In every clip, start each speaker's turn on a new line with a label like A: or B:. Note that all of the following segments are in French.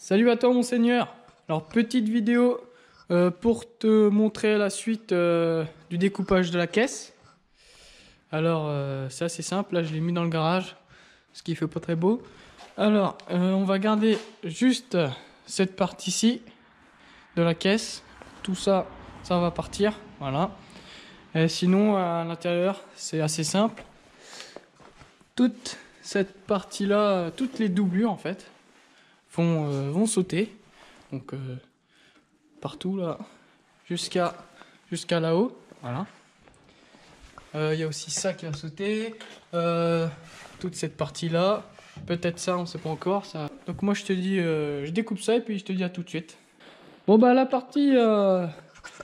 A: Salut à toi mon seigneur. Alors petite vidéo pour te montrer la suite du découpage de la caisse. Alors c'est assez simple, là je l'ai mis dans le garage, ce qui fait pas très beau. Alors on va garder juste cette partie-ci de la caisse. Tout ça, ça va partir, voilà. Et sinon à l'intérieur c'est assez simple. Toute cette partie-là, toutes les doublures en fait vont sauter. Donc partout là, jusqu'à là-haut, voilà. Il y a aussi ça qui va sauter, toute cette partie là, peut-être ça, on sait pas encore ça. Donc moi je te dis, je découpe ça et puis je te dis à tout de suite. Bon bah la partie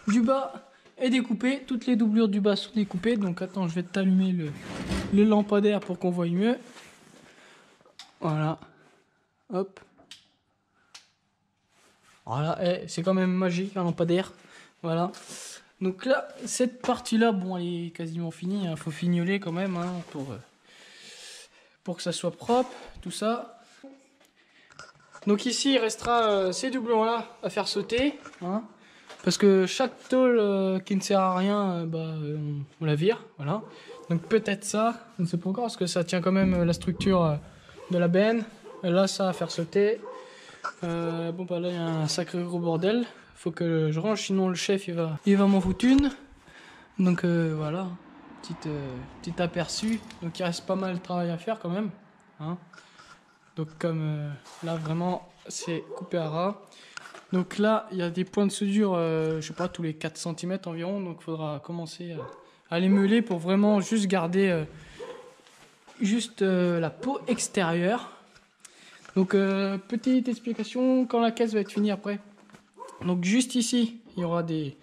A: du bas est découpée, toutes les doublures du bas sont découpées. Donc attends, je vais t'allumer le lampadaire pour qu'on voie mieux. Voilà, hop. Voilà, c'est quand même magique un lampadaire. Voilà. Donc là, cette partie-là, bon, elle est quasiment finie. Il faut fignoler quand même hein, pour que ça soit propre, tout ça. Donc ici, il restera ces doublons-là à faire sauter. Hein, parce que chaque tôle qui ne sert à rien, on la vire. Voilà. Donc peut-être ça, je ne sais pas encore, parce que ça tient quand même la structure de la benne. Là, ça va faire sauter. Bon bah là il y a un sacré gros bordel, faut que je range sinon le chef il va m'en foutre une. Donc voilà, petit aperçu. Donc il reste pas mal de travail à faire quand même hein. Donc comme là vraiment c'est coupé à ras. Donc là il y a des points de soudure je sais pas tous les 4 cm environ. Donc il faudra commencer à les meuler pour vraiment juste garder la peau extérieure. Donc petite explication quand la caisse va être finie après. Donc juste ici il y aura des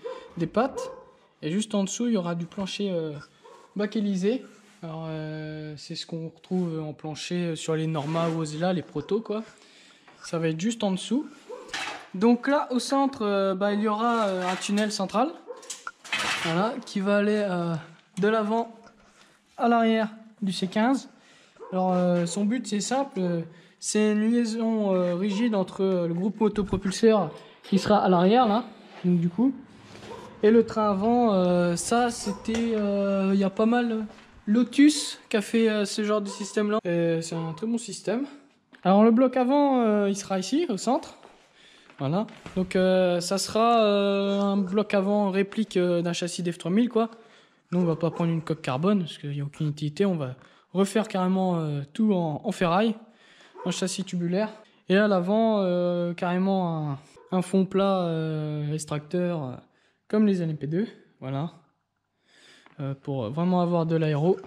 A: pattes et juste en dessous il y aura du plancher bakélisé. Alors c'est ce qu'on retrouve en plancher sur les Norma ou Ozella, les protos quoi. Ça va être juste en dessous. Donc là au centre il y aura un tunnel central. Voilà, qui va aller de l'avant à l'arrière du C15. Alors son but c'est simple. C'est une liaison rigide entre le groupe motopropulseur qui sera à l'arrière là, donc du coup, et le train avant. Ça c'était, il y a pas mal Lotus qui a fait ce genre de système là. C'est un très bon système. Alors le bloc avant, il sera ici au centre. Voilà. Donc ça sera un bloc avant réplique d'un châssis d'F3000 quoi. Nous on va pas prendre une coque carbone parce qu'il n'y a aucune utilité. On va refaire carrément tout en ferraille. Un châssis tubulaire et à l'avant carrément un fond plat extracteur comme les LMP2 voilà pour vraiment avoir de l'aéro.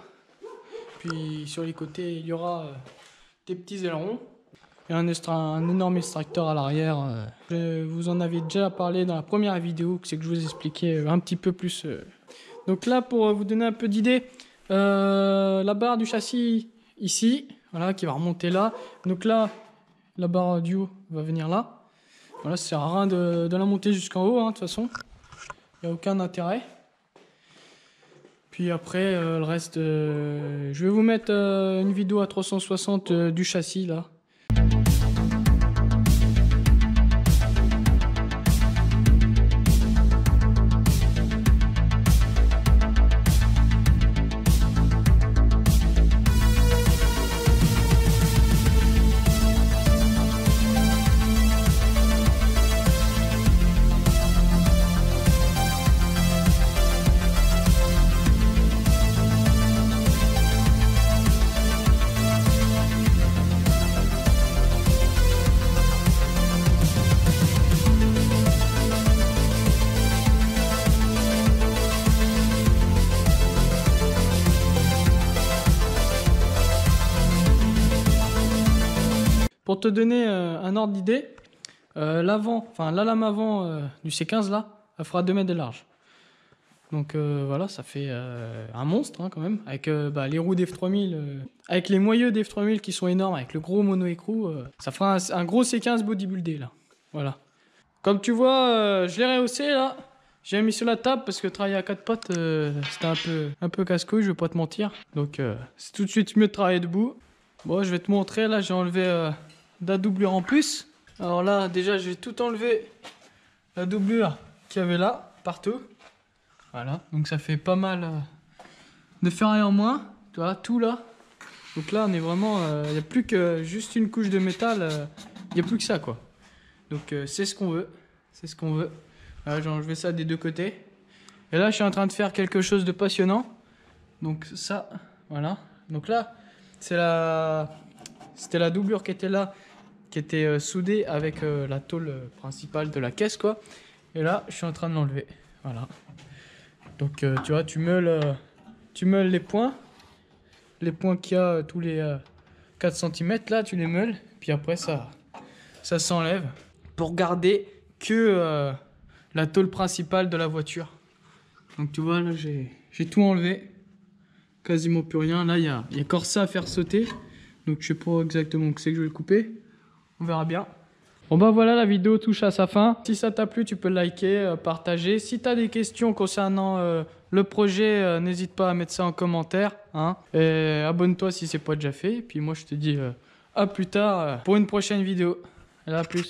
A: Puis sur les côtés il y aura des petits ailerons et un énorme extracteur à l'arrière. Je vous en avais déjà parlé dans la première vidéo, c'est que je vous expliquais un petit peu plus. Donc là pour vous donner un peu d'idée, la barre du châssis ici. Voilà, qui va remonter là. Donc là, la barre du haut va venir là. Voilà, ça sert à rien de la monter jusqu'en haut, hein, de toute façon. Il n'y a aucun intérêt. Puis après, le reste, je vais vous mettre une vidéo à 360 du châssis là. Pour te donner un ordre d'idée, la lame avant du C15 là, elle fera 2 mètres de large. Donc voilà, ça fait un monstre hein, quand même, avec les roues d'F3000, avec les moyeux d'F3000 qui sont énormes, avec le gros mono-écrou, ça fera un gros C15 bodybuildé là. Voilà. Comme tu vois, je l'ai rehaussé là, j'ai mis sur la table parce que travailler à 4 pattes, c'était un peu casse-couille, je vais pas te mentir. Donc c'est tout de suite mieux de travailler debout. Bon, je vais te montrer, là j'ai enlevé de la doublure en plus. Alors là, déjà, je vais tout enlever la doublure qu'il y avait là, partout. Voilà, donc ça fait pas mal de ferraille en moins. Tu vois, tout là. Donc là, on est vraiment... Il n'y a plus que juste une couche de métal. Il n'y a plus que ça, quoi. Donc c'est ce qu'on veut. C'est ce qu'on veut. Voilà, j'ai enlevé ça des deux côtés. Et là, je suis en train de faire quelque chose de passionnant. Donc ça, voilà. Donc là, c'était la doublure qui était là, qui était soudée avec la tôle principale de la caisse, quoi. Et là, je suis en train de l'enlever. Voilà. Donc tu vois, tu meules les points. Les points qu'il y a tous les 4 cm, là, tu les meules. Puis après, ça s'enlève pour garder que la tôle principale de la voiture. Donc tu vois, là, j'ai tout enlevé. Quasiment plus rien. Là, il y a encore ça à faire sauter. Donc je sais pas exactement où c'est que je vais le couper. On verra bien. Bon bah voilà, la vidéo touche à sa fin. Si ça t'a plu, tu peux liker, partager. Si tu as des questions concernant le projet, n'hésite pas à mettre ça en commentaire. Hein. Et abonne-toi si c'est pas déjà fait. Et puis moi je te dis à plus tard pour une prochaine vidéo. À plus.